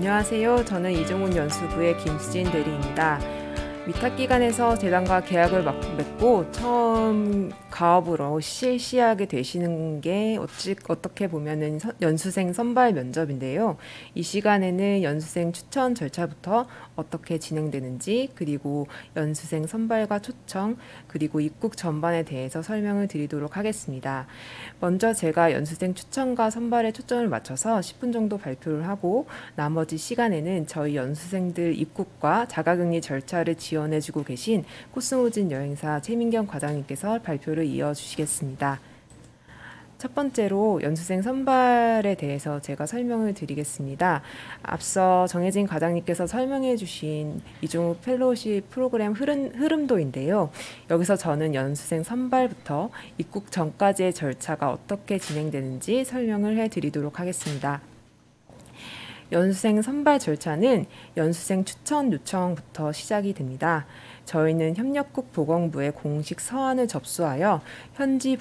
안녕하세요. 저는 이종훈 연수부의 김수진 대리입니다. 위탁기관에서 재단과 계약을 맺고 처음 가업으로 실시하게 되시는 게 어떻게 보면은 연수생 선발 면접인데요. 이 시간에는 연수생 추천 절차부터 어떻게 진행되는지, 그리고 연수생 선발과 초청, 그리고 입국 전반에 대해서 설명을 드리도록 하겠습니다. 먼저 제가 연수생 추천과 선발에 초점을 맞춰서 10분 정도 발표를 하고, 나머지 시간에는 저희 연수생들 입국과 자가격리 절차를 지원해주고 계신 코스모진 여행사 최민경 과장님께서 발표를 이어주시겠습니다. 첫 번째로 연수생 선발에 대해서 제가 설명을 드리겠습니다. 앞서 정혜진 과장님께서 설명해 주신 이종욱 펠로우십 프로그램 흐름도인데요. 여기서 저는 연수생 선발부터 입국 전까지의 절차가 어떻게 진행되는지 설명을 해드리도록 하겠습니다. 연수생 선발 절차는 연수생 추천 요청부터 시작이 됩니다. 저희는 협력국 보건부에 공식 서한을 접수하여 현지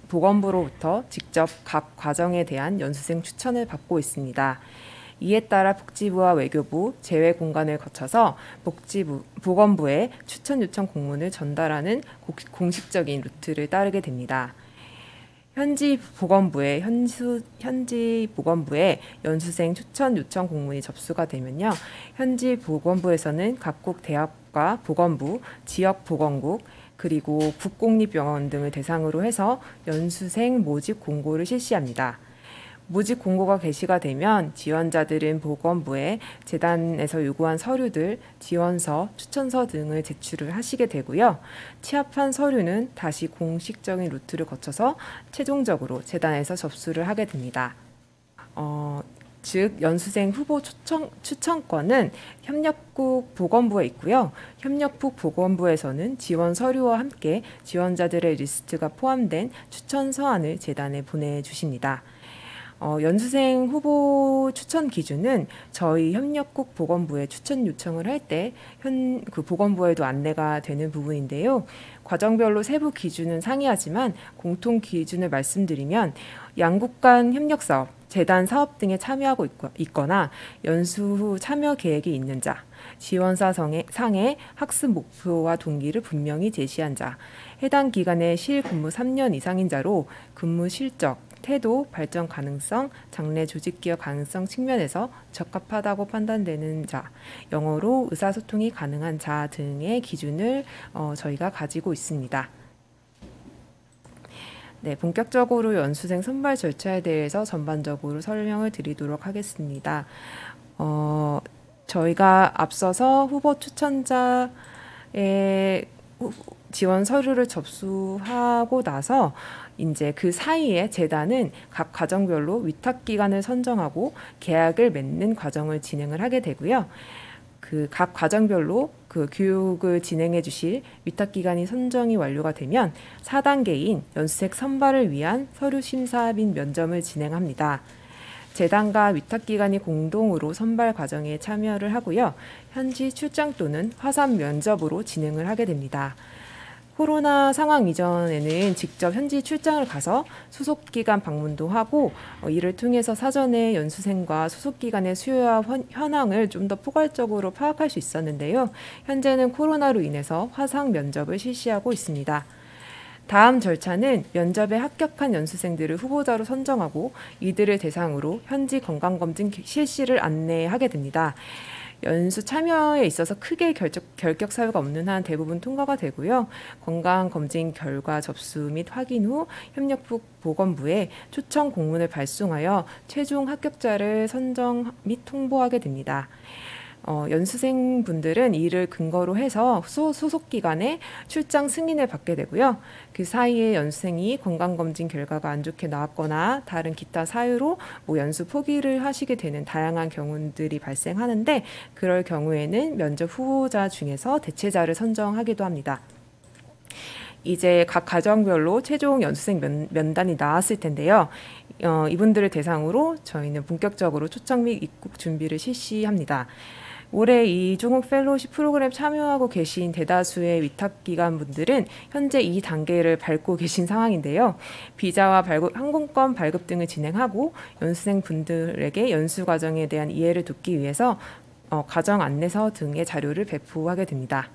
보건부로부터 직접 각 과정에 대한 연수생 추천을 받고 있습니다. 이에 따라 복지부와 외교부, 재외공관을 거쳐서 보건부에 추천 요청 공문을 전달하는 공식적인 루트를 따르게 됩니다. 현지 보건부에 연수생 추천 요청 공문이 접수가 되면요. 현지 보건부에서는 각국 대학과 보건부, 지역 보건국, 그리고 국공립병원 등을 대상으로 해서 연수생 모집 공고를 실시합니다. 모집 공고가 게시가 되면 지원자들은 보건부에 재단에서 요구한 서류들, 지원서, 추천서 등을 제출을 하시게 되고요. 취합한 서류는 다시 공식적인 루트를 거쳐서 최종적으로 재단에서 접수를 하게 됩니다. 즉 연수생 후보 추천권은 협력국 보건부에 있고요. 협력국 보건부에서는 지원 서류와 함께 지원자들의 리스트가 포함된 추천 서한을 재단에 보내주십니다. 연수생 후보 추천 기준은 저희 협력국 보건부에 추천 요청을 할 때 그 보건부에도 안내가 되는 부분인데요. 과정별로 세부 기준은 상이하지만 공통 기준을 말씀드리면 양국 간 협력 사업, 재단 사업 등에 참여하고 있거나 연수 후 참여 계획이 있는 자, 지원사 상의 학습 목표와 동기를 분명히 제시한 자, 해당 기간에 실근무 3년 이상인 자로 근무 실적, 태도, 발전 가능성, 장래 조직 기여 가능성 측면에서 적합하다고 판단되는 자, 영어로 의사소통이 가능한 자 등의 기준을 저희가 가지고 있습니다. 네, 본격적으로 연수생 선발 절차에 대해서 전반적으로 설명을 드리도록 하겠습니다. 저희가 앞서서 후보 추천자의 지원 서류를 접수하고 나서 이제 그 사이에 재단은 각 과정별로 위탁기관을 선정하고 계약을 맺는 과정을 진행을 하게 되고요. 그 각 과정별로 그 교육을 진행해 주실 위탁기관이 선정이 완료가 되면 4단계인 연수생 선발을 위한 서류 심사 및 면접을 진행합니다. 재단과 위탁기관이 공동으로 선발 과정에 참여를 하고요. 현지 출장 또는 화상 면접으로 진행을 하게 됩니다. 코로나 상황 이전에는 직접 현지 출장을 가서 소속기관 방문도 하고 이를 통해서 사전에 연수생과 소속기관의 수요와 현황을 좀 더 포괄적으로 파악할 수 있었는데요. 현재는 코로나로 인해서 화상 면접을 실시하고 있습니다. 다음 절차는 면접에 합격한 연수생들을 후보자로 선정하고 이들을 대상으로 현지 건강검진 실시를 안내하게 됩니다. 연수 참여에 있어서 크게 결격 사유가 없는 한 대부분 통과가 되고요. 건강검진 결과 접수 및 확인 후 협력국 보건부에 초청 공문을 발송하여 최종 합격자를 선정 및 통보하게 됩니다. 연수생분들은 이를 근거로 해서 소속기관에 출장 승인을 받게 되고요. 그 사이에 연수생이 건강검진 결과가 안 좋게 나왔거나 다른 기타 사유로 연수 포기를 하시게 되는 다양한 경우들이 발생하는데 그럴 경우에는 면접 후보자 중에서 대체자를 선정하기도 합니다. 이제 각 과정별로 최종 연수생 면단이 나왔을 텐데요. 이분들을 대상으로 저희는 본격적으로 초청 및 입국 준비를 실시합니다. 올해 이종욱 펠로우십 프로그램 참여하고 계신 대다수의 위탁기관분들은 현재 이 단계를 밟고 계신 상황인데요. 비자와 항공권 발급 등을 진행하고 연수생분들에게 연수 과정에 대한 이해를 돕기 위해서 과정 안내서 등의 자료를 배포하게 됩니다.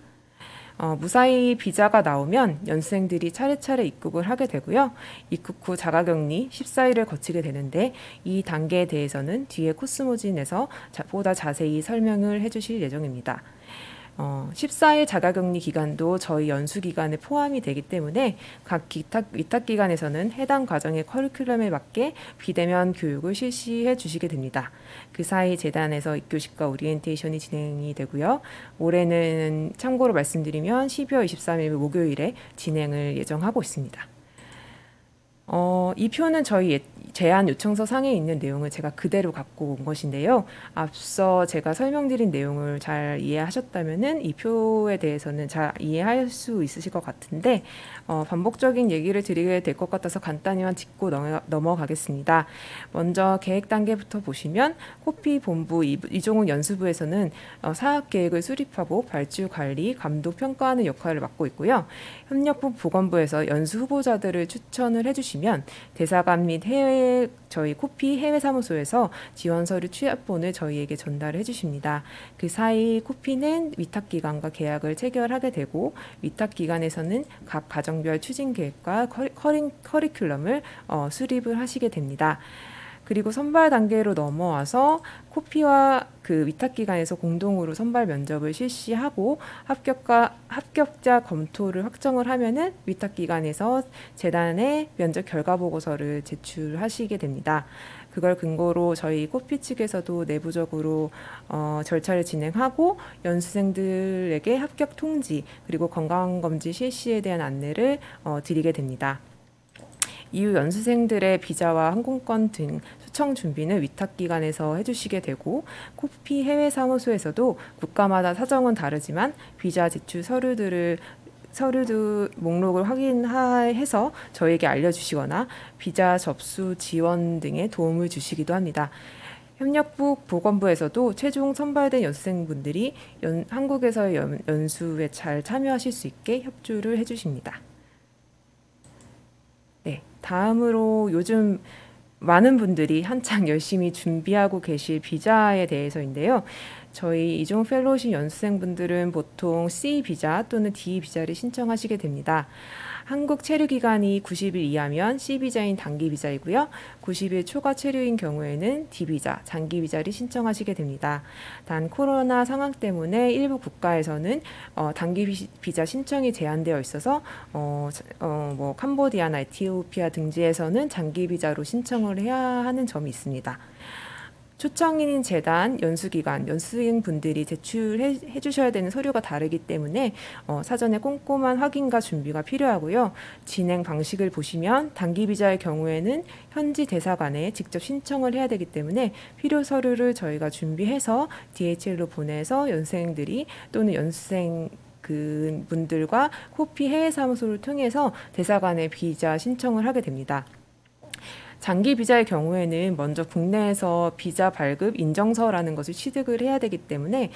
무사히 비자가 나오면 연수생들이 차례차례 입국을 하게 되고요. 입국 후 자가격리 14일을 거치게 되는데 이 단계에 대해서는 뒤에 코스모진에서 보다 자세히 설명을 해주실 예정입니다. 14일 자가격리 기간도 저희 연수기간에 포함이 되기 때문에 각 위탁기관에서는 해당 과정의 커리큘럼에 맞게 비대면 교육을 실시해 주시게 됩니다. 그 사이 재단에서 입교식과 오리엔테이션이 진행이 되고요. 올해는 참고로 말씀드리면 12월 23일 목요일에 진행을 예정하고 있습니다. 이 표는 저희 제안 요청서 상에 있는 내용을 제가 그대로 갖고 온 것인데요. 앞서 제가 설명드린 내용을 잘 이해하셨다면은 이 표에 대해서는 잘 이해할 수 있으실 것 같은데 반복적인 얘기를 드리게 될 것 같아서 간단히만 짚고 넘어가겠습니다. 먼저 계획 단계부터 보시면 코피 본부 이종욱 연수부에서는 사업 계획을 수립하고 발주 관리, 감독, 평가하는 역할을 맡고 있고요. 협력부 보건부에서 연수 후보자들을 추천을 해주시면 대사관 및 저희 코피 해외사무소에서 지원 서류 취합본을 저희에게 전달해 주십니다. 그 사이 코피는 위탁기관과 계약을 체결하게 되고 위탁기관에서는 각 과정별 추진 계획과 커리큘럼을 수립을 하시게 됩니다. 그리고 선발 단계로 넘어와서 코피와 그 위탁기관에서 공동으로 선발 면접을 실시하고 합격자 검토를 확정을 하면은 위탁기관에서 재단에 면접 결과 보고서를 제출하시게 됩니다. 그걸 근거로 저희 코피 측에서도 내부적으로 절차를 진행하고 연수생들에게 합격 통지 그리고 건강검진 실시에 대한 안내를 드리게 됩니다. 이후 연수생들의 비자와 항공권 등 초청 준비는 위탁기관에서 해주시게 되고 코피 해외사무소에서도 국가마다 사정은 다르지만 비자 제출 서류들 목록을 확인해서 저에게 알려주시거나 비자 접수 지원 등의 도움을 주시기도 합니다. 협력부 보건부에서도 최종 선발된 연수생분들이 한국에서의 연수에 잘 참여하실 수 있게 협조를 해주십니다. 네, 다음으로 요즘 많은 분들이 한창 열심히 준비하고 계실 비자에 대해서인데요. 저희 이종 펠로우십 연수생분들은 보통 C 비자 또는 D 비자를 신청하시게 됩니다. 한국 체류 기간이 90일 이하면 C 비자인 단기 비자이고요. 90일 초과 체류인 경우에는 D 비자, 장기 비자를 신청하시게 됩니다. 단 코로나 상황 때문에 일부 국가에서는 단기 비자 신청이 제한되어 있어서 캄보디아나 에티오피아 등지에서는 장기 비자로 신청을 해야 하는 점이 있습니다. 초청인 재단, 연수기관, 연수생분들이 제출해 주셔야 되는 서류가 다르기 때문에 사전에 꼼꼼한 확인과 준비가 필요하고요. 진행 방식을 보시면 단기 비자의 경우에는 현지 대사관에 직접 신청을 해야 되기 때문에 필요 서류를 저희가 준비해서 DHL로 보내서 연수생들이 또는 연수생 분들과 코피 해외사무소를 통해서 대사관에 비자 신청을 하게 됩니다. 장기 비자의 경우에는 먼저 국내에서 비자 발급 인정서라는 것을 취득을 해야 되기 때문에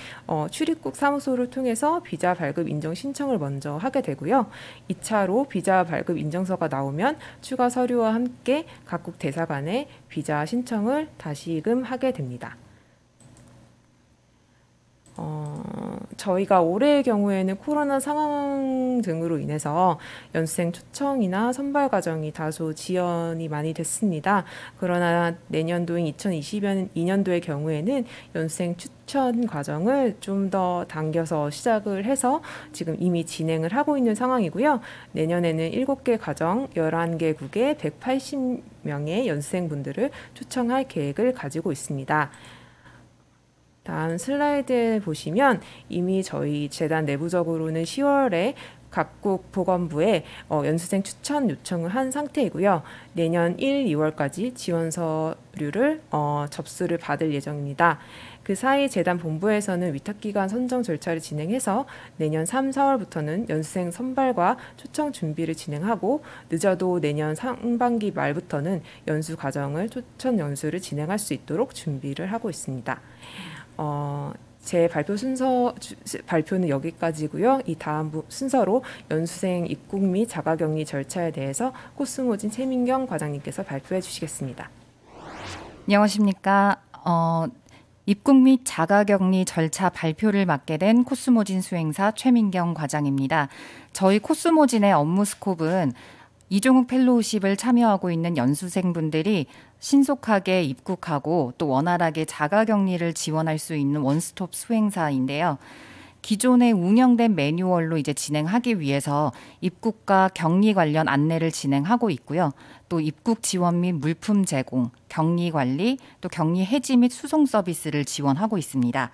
출입국 사무소를 통해서 비자 발급 인정 신청을 먼저 하게 되고요. 2차로 비자 발급 인정서가 나오면 추가 서류와 함께 각국 대사관에 비자 신청을 다시금 하게 됩니다. 저희가 올해의 경우에는 코로나 상황 등으로 인해서 연수생 초청이나 선발 과정이 다소 지연이 많이 됐습니다. 그러나 내년도인 2022년도의 경우에는 연수생 추천 과정을 좀 더 당겨서 시작을 해서 지금 이미 진행을 하고 있는 상황이고요. 내년에는 7개 과정, 11개국의 180명의 연수생분들을 초청할 계획을 가지고 있습니다. 다음 슬라이드에 보시면 이미 저희 재단 내부적으로는 10월에 각국 보건부에 연수생 추천 요청을 한 상태이고요. 내년 1, 2월까지 지원 서류를 접수를 받을 예정입니다. 그 사이 재단 본부에서는 위탁기관 선정 절차를 진행해서 내년 3, 4월부터는 연수생 선발과 초청 준비를 진행하고 늦어도 내년 상반기 말부터는 연수 과정을 초청 연수를 진행할 수 있도록 준비를 하고 있습니다. 제 발표는 여기까지고요. 이 다음 순서로 연수생 입국 및 자가격리 절차에 대해서 코스모진 최민경 과장님께서 발표해 주시겠습니다. 안녕하십니까. 입국 및 자가격리 절차 발표를 맡게 된 코스모진 수행사 최민경 과장입니다. 저희 코스모진의 업무 스콥은 이종욱 펠로우십을 참여하고 있는 연수생분들이 신속하게 입국하고 또 원활하게 자가격리를 지원할 수 있는 원스톱 수행사인데요. 기존에 운영된 매뉴얼로 이제 진행하기 위해서 입국과 격리 관련 안내를 진행하고 있고요. 또 입국 지원 및 물품 제공, 격리 관리, 또 격리 해지 및 수송 서비스를 지원하고 있습니다.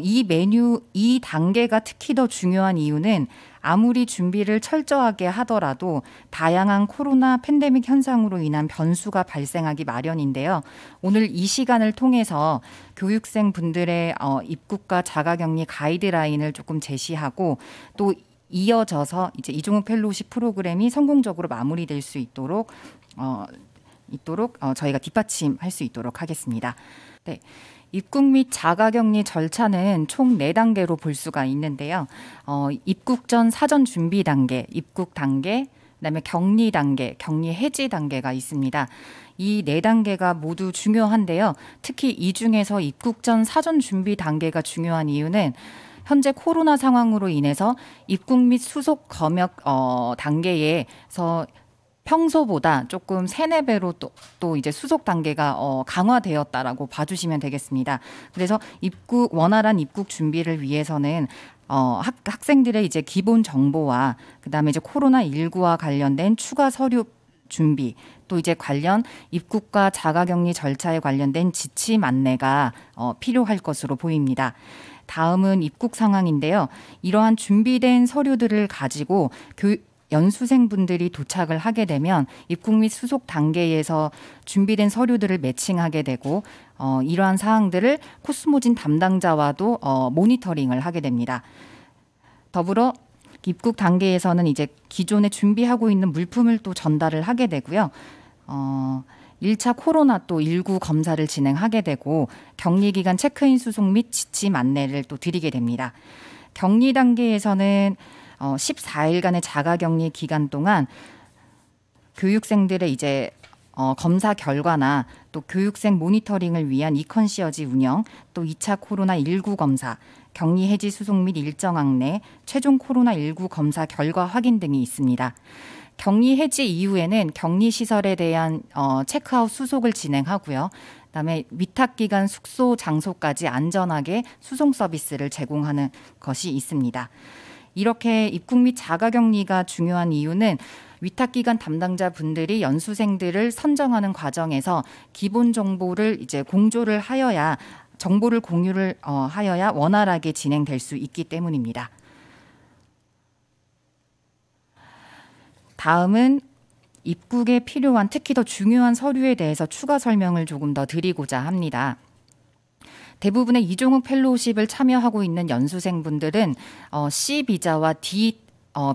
이 단계가 특히 더 중요한 이유는 아무리 준비를 철저하게 하더라도 다양한 코로나 팬데믹 현상으로 인한 변수가 발생하기 마련인데요. 오늘 이 시간을 통해서 교육생 분들의 입국과 자가격리 가이드라인을 조금 제시하고 또 이어져서 이제 이종욱 펠로우십 프로그램이 성공적으로 마무리될 수 있도록 저희가 뒷받침할 수 있도록 하겠습니다. 네. 입국 및 자가격리 절차는 총 4단계로 볼 수가 있는데요. 입국 전 사전 준비 단계, 입국 단계, 그다음에 격리 단계, 격리 해지 단계가 있습니다. 이 4단계가 모두 중요한데요. 특히 이 중에서 입국 전 사전 준비 단계가 중요한 이유는 현재 코로나 상황으로 인해서 입국 및 수속 검역 단계에서 평소보다 조금 3-4배로 또 이제 수속 단계가 강화되었다라고 봐주시면 되겠습니다. 그래서 원활한 입국 준비를 위해서는 학생들의 이제 기본 정보와 그다음에 이제 코로나19와 관련된 추가 서류 준비, 또 이제 관련 입국과 자가격리 절차에 관련된 지침 안내가 필요할 것으로 보입니다. 다음은 입국 상황인데요. 이러한 준비된 서류들을 가지고 연수생분들이 도착을 하게 되면 입국 및 수속 단계에서 준비된 서류들을 매칭하게 되고 이러한 사항들을 코스모진 담당자와도 모니터링을 하게 됩니다. 더불어 입국 단계에서는 이제 기존에 준비하고 있는 물품을 또 전달을 하게 되고요. 1차 코로나 또 19 검사를 진행하게 되고 격리기간 체크인 수속 및 지침 안내를 또 드리게 됩니다. 격리 단계에서는 14일간의 자가격리 기간 동안 교육생들의 이제 검사 결과나 또 교육생 모니터링을 위한 이컨시어지 운영, 또 2차 코로나19 검사, 격리 해지 수속 및 일정 안내, 최종 코로나19 검사 결과 확인 등이 있습니다. 격리 해지 이후에는 격리 시설에 대한 체크아웃 수속을 진행하고요. 그다음에 위탁기간 숙소 장소까지 안전하게 수송 서비스를 제공하는 것이 있습니다. 이렇게 입국 및 자가격리가 중요한 이유는 위탁기관 담당자분들이 연수생들을 선정하는 과정에서 기본 정보를 이제 공조를 하여야 정보를 공유를 하여야 원활하게 진행될 수 있기 때문입니다. 다음은 입국에 필요한 특히 더 중요한 서류에 대해서 추가 설명을 조금 더 드리고자 합니다. 대부분의 이종욱 펠로우십을 참여하고 있는 연수생분들은 C 비자와 D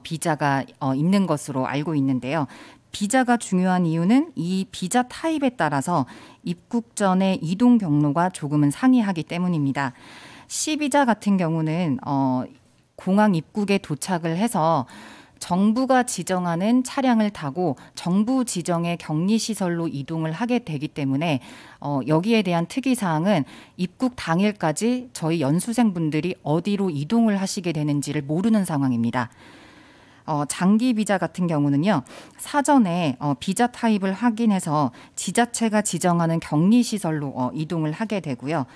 비자가 있는 것으로 알고 있는데요. 비자가 중요한 이유는 이 비자 타입에 따라서 입국 전에 이동 경로가 조금은 상이하기 때문입니다. C 비자 같은 경우는 공항 입국에 도착을 해서 정부가 지정하는 차량을 타고 정부 지정의 격리시설로 이동을 하게 되기 때문에 여기에 대한 특이사항은 입국 당일까지 저희 연수생분들이 어디로 이동을 하시게 되는지를 모르는 상황입니다. 장기 비자 같은 경우는요. 사전에 비자 타입을 확인해서 지자체가 지정하는 격리시설로 이동을 하게 되고요.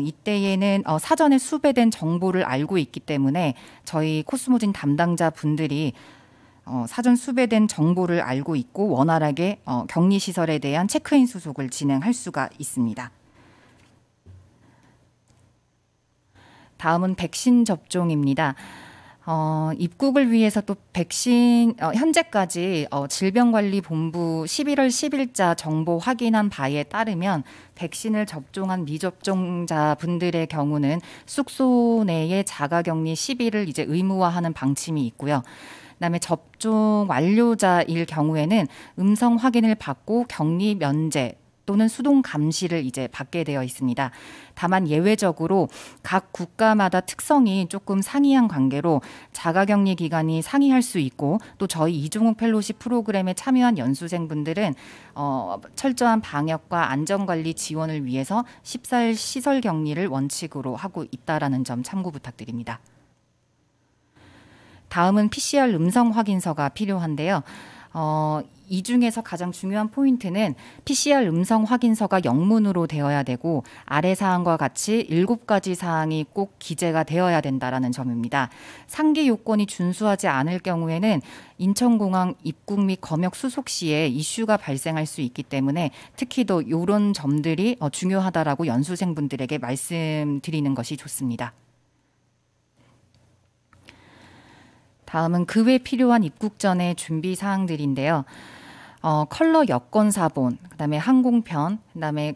이때에는 사전에 수배된 정보를 알고 있기 때문에 저희 코스모진 담당자 분들이 사전 수배된 정보를 알고 있고 원활하게 격리시설에 대한 체크인 수속을 진행할 수가 있습니다. 다음은 백신 접종입니다. 입국을 위해서 또 백신 현재까지 질병관리본부 11월 10일자 정보 확인한 바에 따르면 백신을 접종한 미접종자 분들의 경우는 숙소 내에 자가격리 10일을 이제 의무화하는 방침이 있고요. 그다음에 접종 완료자일 경우에는 음성 확인을 받고 격리 면제 또는 수동 감시를 이제 받게 되어 있습니다. 다만 예외적으로 각 국가마다 특성이 조금 상이한 관계로 자가격리 기간이 상이할 수 있고, 또 저희 이종욱 펠로십 프로그램에 참여한 연수생분들은 철저한 방역과 안전관리 지원을 위해서 14일 시설 격리를 원칙으로 하고 있다라는 점 참고 부탁드립니다. 다음은 PCR 음성 확인서가 필요한데요. 이 중에서 가장 중요한 포인트는 PCR 음성 확인서가 영문으로 되어야 되고, 아래 사항과 같이 7가지 사항이 꼭 기재가 되어야 된다라는 점입니다. 상기 요건이 준수하지 않을 경우에는 인천공항 입국 및 검역 수속 시에 이슈가 발생할 수 있기 때문에 특히 더 이런 점들이 중요하다라고 연수생분들에게 말씀드리는 것이 좋습니다. 다음은 그 외 필요한 입국 전의 준비 사항들인데요. 컬러 여권 사본, 그다음에 항공편, 그다음에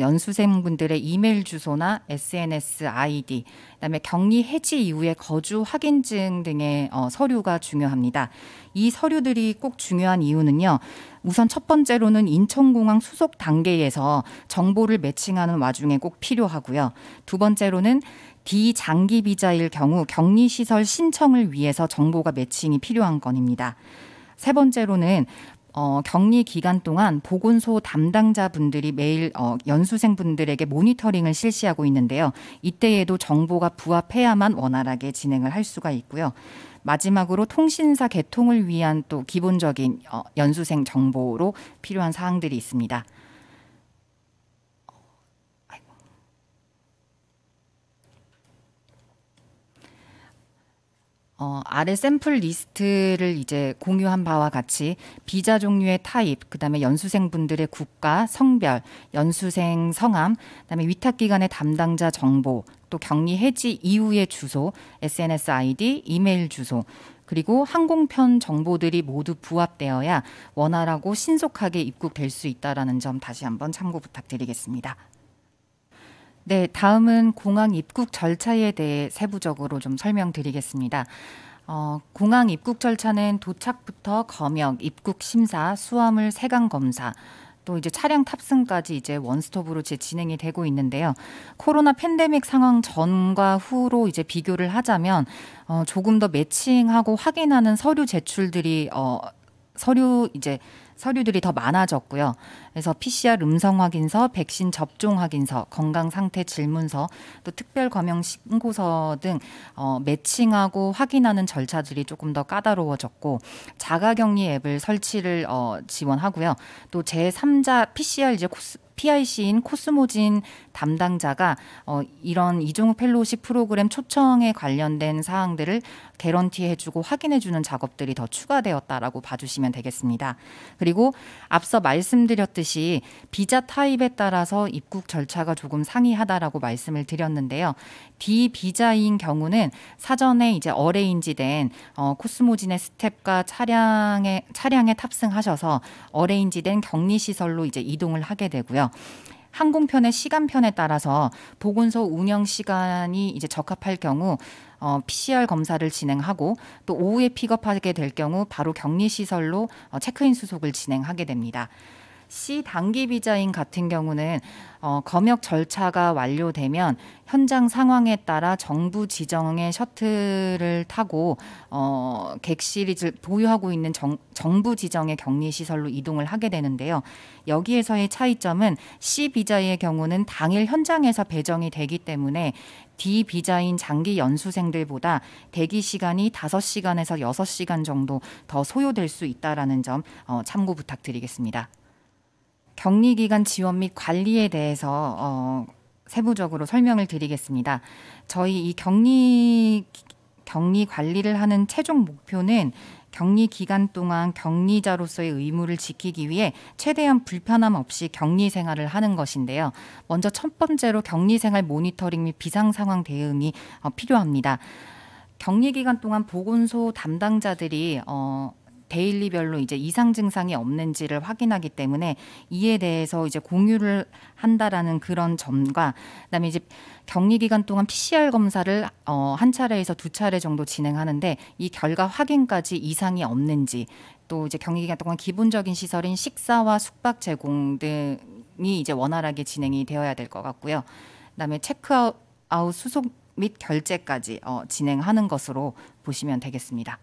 연수생분들의 이메일 주소나 SNS 아이디, 그다음에 격리 해지 이후의 거주 확인증 등의 서류가 중요합니다. 이 서류들이 꼭 중요한 이유는요. 우선 첫 번째로는 인천공항 수속 단계에서 정보를 매칭하는 와중에 꼭 필요하고요. 두 번째로는 비장기 비자일 경우 격리시설 신청을 위해서 정보가 매칭이 필요한 건입니다. 세 번째로는 격리 기간 동안 보건소 담당자분들이 매일 연수생분들에게 모니터링을 실시하고 있는데요. 이때에도 정보가 부합해야만 원활하게 진행을 할 수가 있고요. 마지막으로 통신사 개통을 위한 또 기본적인 연수생 정보로 필요한 사항들이 있습니다. 아래 샘플 리스트를 이제 공유한 바와 같이 비자 종류의 타입, 그다음에 연수생분들의 국가, 성별, 연수생 성함, 그다음에 위탁기관의 담당자 정보, 또 격리 해지 이후의 주소, SNS 아이디, 이메일 주소, 그리고 항공편 정보들이 모두 부합되어야 원활하고 신속하게 입국될 수 있다는 점 다시 한번 참고 부탁드리겠습니다. 네, 다음은 공항 입국 절차에 대해 세부적으로 좀 설명드리겠습니다. 공항 입국 절차는 도착부터 검역, 입국 심사, 수화물 세관 검사, 또 이제 차량 탑승까지 이제 원스톱으로 진행이 되고 있는데요. 코로나 팬데믹 상황 전과 후로 이제 비교를 하자면 조금 더 매칭하고 확인하는 서류 제출들이 서류들이 더 많아졌고요. 그래서 PCR 음성 확인서, 백신 접종 확인서, 건강 상태 질문서, 또 특별 검역 신고서 등 매칭하고 확인하는 절차들이 조금 더 까다로워졌고, 자가격리 앱을 설치를 지원하고요. 또 제3자 PCR PIC인 코스모진 담당자가 이런 이종욱 펠로십 프로그램 초청에 관련된 사항들을 개런티해주고 확인해주는 작업들이 더 추가되었다라고 봐주시면 되겠습니다. 그리고 앞서 말씀드렸듯이 비자 타입에 따라서 입국 절차가 조금 상이하다라고 말씀을 드렸는데요. D 비자인 경우는 사전에 이제 어레인지된 코스모진의 스텝과 차량에 탑승하셔서 어레인지된 격리 시설로 이제 이동을 하게 되고요. 항공편의 시간편에 따라서 보건소 운영 시간이 이제 적합할 경우 PCR 검사를 진행하고, 또 오후에 픽업하게 될 경우 바로 격리 시설로 체크인 수속을 진행하게 됩니다. C 단기 비자인 같은 경우는 검역 절차가 완료되면 현장 상황에 따라 정부 지정의 셔틀을 타고 객실이 보유하고 있는 정부 지정의 격리 시설로 이동을 하게 되는데요. 여기에서의 차이점은 C 비자의 경우는 당일 현장에서 배정이 되기 때문에 D 비자인 장기 연수생들보다 대기 시간이 5시간에서 6시간 정도 더 소요될 수 있다라는 점 참고 부탁드리겠습니다. 격리기간 지원 및 관리에 대해서 세부적으로 설명을 드리겠습니다. 저희 이 격리 관리를 하는 최종 목표는 격리 기간 동안 격리자로서의 의무를 지키기 위해 최대한 불편함 없이 격리 생활을 하는 것인데요. 먼저 첫 번째로 격리 생활 모니터링 및 비상 상황 대응이 필요합니다. 격리 기간 동안 보건소 담당자들이 데일리별로 이제 이상 증상이 없는지를 확인하기 때문에 이에 대해서 이제 공유를 한다라는 그런 점과, 그다음에 이제 격리 기간 동안 PCR 검사를 한 차례에서 2차례 정도 진행하는데 이 결과 확인까지 이상이 없는지, 또 이제 격리 기간 동안 기본적인 시설인 식사와 숙박 제공 등 이제 원활하게 진행이 되어야 될 것 같고요. 그다음에 체크아웃 수속 및 결제까지 진행하는 것으로 보시면 되겠습니다.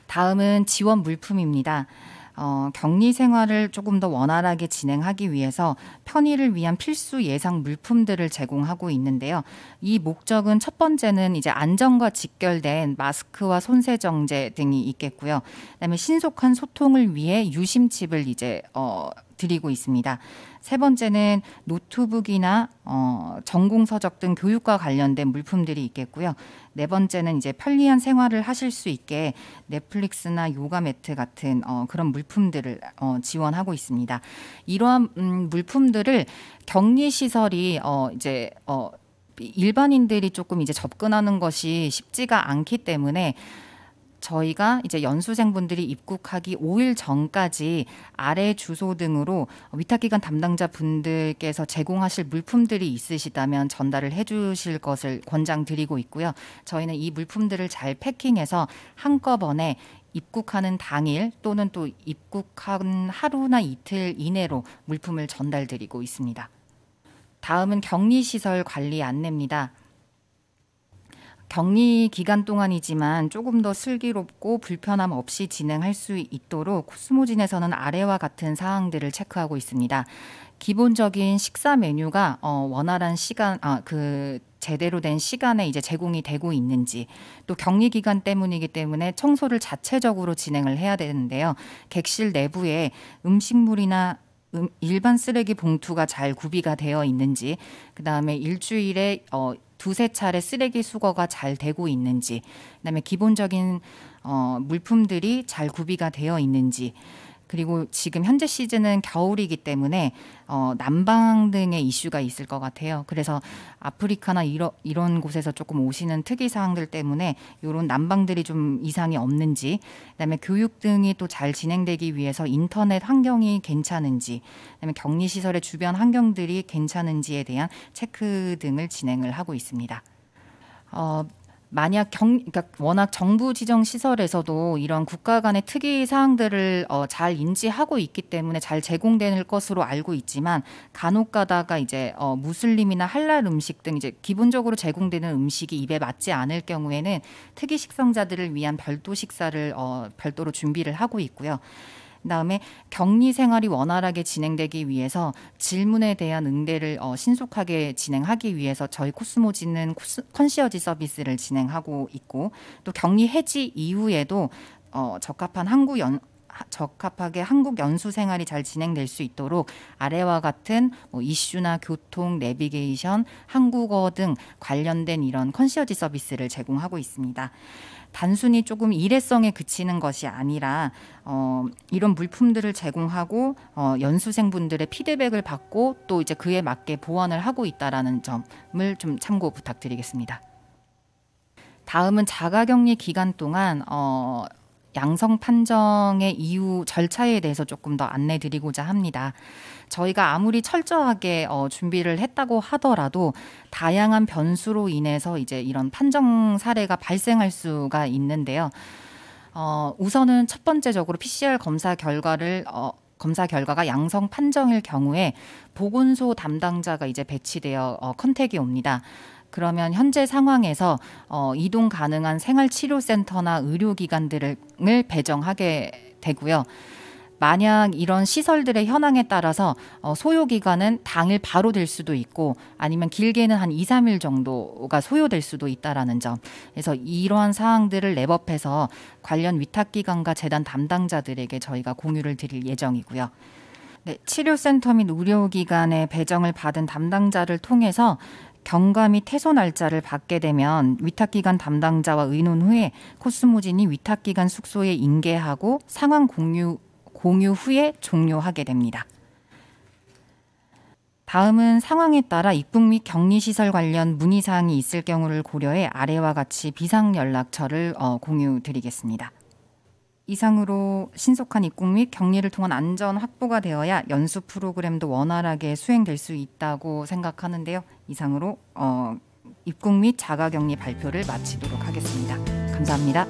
다음은 지원 물품입니다. 격리 생활을 조금 더 원활하게 진행하기 위해서 편의를 위한 필수 예상 물품들을 제공하고 있는데요. 이 목적은 첫 번째는 이제 안전과 직결된 마스크와 손세정제 등이 있겠고요. 그다음에 신속한 소통을 위해 유심칩을 이제 드리고 있습니다. 세 번째는 노트북이나 전공서적 등 교육과 관련된 물품들이 있겠고요. 네 번째는 이제 편리한 생활을 하실 수 있게 넷플릭스나 요가 매트 같은 그런 물품들을 지원하고 있습니다. 이러한 물품들을 격리 시설이 이제 일반인들이 조금 이제 접근하는 것이 쉽지가 않기 때문에 저희가 이제 연수생분들이 입국하기 5일 전까지 아래 주소 등으로 위탁기관 담당자 분들께서 제공하실 물품들이 있으시다면 전달을 해주실 것을 권장드리고 있고요. 저희는 이 물품들을 잘 패킹해서 한꺼번에 입국하는 당일 또는 또 입국한 하루나 이틀 이내로 물품을 전달드리고 있습니다. 다음은 격리시설 관리 안내입니다. 격리 기간 동안이지만 조금 더 슬기롭고 불편함 없이 진행할 수 있도록 코스모진에서는 아래와 같은 사항들을 체크하고 있습니다. 기본적인 식사 메뉴가 원활한 시간, 제대로 된 시간에 이제 제공이 되고 있는지, 또 격리 기간 때문이기 때문에 청소를 자체적으로 진행을 해야 되는데요. 객실 내부에 음식물이나 일반 쓰레기 봉투가 잘 구비가 되어 있는지, 그다음에 일주일에 두세 차례 쓰레기 수거가 잘 되고 있는지, 그다음에 기본적인 물품들이 잘 구비가 되어 있는지, 그리고 지금 현재 시즌은 겨울이기 때문에 난방 등의 이슈가 있을 것 같아요. 그래서 아프리카나 이런 곳에서 조금 오시는 특이 사항들 때문에 이런 난방들이 좀 이상이 없는지, 그다음에 교육 등이 또 잘 진행되기 위해서 인터넷 환경이 괜찮은지, 그다음에 격리 시설의 주변 환경들이 괜찮은지에 대한 체크 등을 진행을 하고 있습니다. 만약 그러니까 워낙 정부 지정 시설에서도 이런 국가 간의 특이 사항들을 잘 인지하고 있기 때문에 잘 제공될 것으로 알고 있지만, 간혹 가다가 이제 무슬림이나 할랄 음식 등 이제 기본적으로 제공되는 음식이 입에 맞지 않을 경우에는 특이 식성자들을 위한 별도 식사를 별도로 준비를 하고 있고요. 그다음에 격리 생활이 원활하게 진행되기 위해서 질문에 대한 응대를 신속하게 진행하기 위해서 저희 코스모지는 컨시어지 서비스를 진행하고 있고, 또 격리 해지 이후에도 적합하게 한국 연수 생활이 잘 진행될 수 있도록 아래와 같은 이슈나 교통, 내비게이션, 한국어 등 관련된 이런 컨시어지 서비스를 제공하고 있습니다. 단순히 조금 일회성에 그치는 것이 아니라 이런 물품들을 제공하고 연수생분들의 피드백을 받고 또 이제 그에 맞게 보완을 하고 있다라는 점을 좀 참고 부탁드리겠습니다. 다음은 자가격리 기간 동안 양성 판정의 이후 절차에 대해서 조금 더 안내드리고자 합니다. 저희가 아무리 철저하게 준비를 했다고 하더라도 다양한 변수로 인해서 이제 이런 판정 사례가 발생할 수가 있는데요. 우선은 첫 번째적으로 PCR 검사 결과가 양성 판정일 경우에 보건소 담당자가 이제 배치되어 컨택이 옵니다. 그러면 현재 상황에서 이동 가능한 생활치료센터나 의료기관들을 배정하게 되고요. 만약 이런 시설들의 현황에 따라서 소요기간은 당일 바로 될 수도 있고 아니면 길게는 한 2, 3일 정도가 소요될 수도 있다라는 점. 그래서 이러한 사항들을 랩업해서 관련 위탁기관과 재단 담당자들에게 저희가 공유를 드릴 예정이고요. 네, 치료센터 및 의료기관의 배정을 받은 담당자를 통해서 경과 및 퇴소 날짜를 받게 되면 위탁기관 담당자와 의논 후에 코스모진이 위탁기관 숙소에 인계하고 상황 공유 후에 종료하게 됩니다. 다음은 상황에 따라 입국 및 격리시설 관련 문의사항이 있을 경우를 고려해 아래와 같이 비상연락처를 공유드리겠습니다. 이상으로 신속한 입국 및 격리를 통한 안전 확보가 되어야 연수 프로그램도 원활하게 수행될 수 있다고 생각하는데요. 이상으로 입국 및 자가격리 발표를 마치도록 하겠습니다. 감사합니다.